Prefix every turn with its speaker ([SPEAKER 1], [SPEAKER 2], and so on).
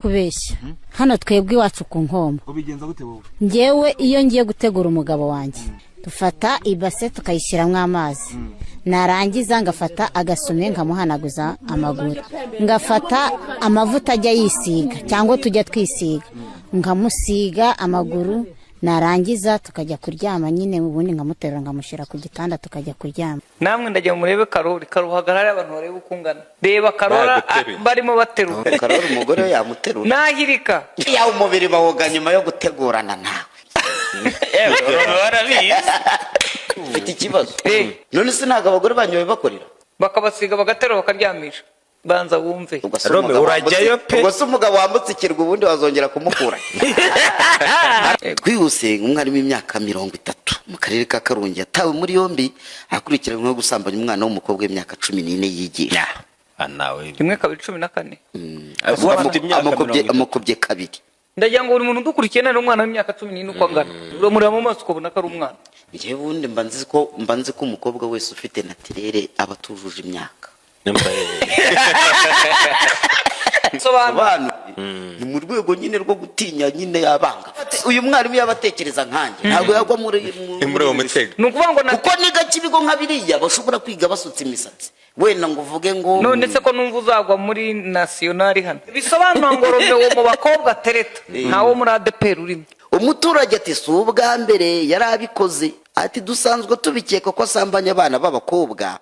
[SPEAKER 1] kubeshya hano twebwe iwacu ku Nkombo
[SPEAKER 2] ubigenza gute wowe?
[SPEAKER 1] Ngewe iyo ngiye gutegura umugabo wanjye dufata ibase tukayishyiramo amazi narangiza ngafata agasume nkamuhanaguza amaguru ngafata amavuta ajya yisiga cyangwa tujya twisiga ngamusiga amaguru narangiza tukajya kuryama nyine ubundi nkamuterura ngamushyira ku gitanda tukajya kuryama.
[SPEAKER 3] Namwe ndajya murebe Karori hagarara abantu bareba ukungana reba Karora barimo baterura
[SPEAKER 4] Karori umugore yamuterura
[SPEAKER 3] nahirika
[SPEAKER 4] yawe umubiri bawoga nyuma yo gutegurana nawe ufite ikibazo none se ntago abagore banyoye bakorera
[SPEAKER 3] bakabasiga bagaterura bakaryamisha banza wumve
[SPEAKER 4] Rome urajyayo pe ubwo se umugabo wambutse ikirwa ubundi wazongera kumukura twihuse umwarimu w'imyaka 30 mu karere ka Karongi yatawe muri yombi akurikiranyweho gusambanya umwana w'umukobwa w'imyaka 14 yigisha
[SPEAKER 5] nawe
[SPEAKER 3] rimwe kabiri 14
[SPEAKER 4] amukobye kabiri
[SPEAKER 3] ndagira ngo buri muntu dukurikiye nari umwana w'imyaka 14 uko angana uramureba mu maso ukabona ko ari umwana
[SPEAKER 4] ngiye bundi mbanzi ko umukobwa wese ufite natirere aba tujuje imyaka sobanura ni mu rwego nyine rwo gutinya nyine yabanga uyu mwarimu yabatekereza nkanjye ntabwo yagwa muri
[SPEAKER 5] uwo mutego
[SPEAKER 3] nukuvuga ngo
[SPEAKER 4] kuko niga kibigo nka biriya bashobora kwiga basutse imisatsi wenda ngo uvuge ngo
[SPEAKER 3] none se ko numva uzagwa muri nationali hano bisobanura ngo Romeo mu bakobwa tereta ntawo muri ADPR urimo
[SPEAKER 4] umuturage ati si ubwa mbere yari abikoze ati dusanzwe tubikeka ko asambanya abana b'abakobwa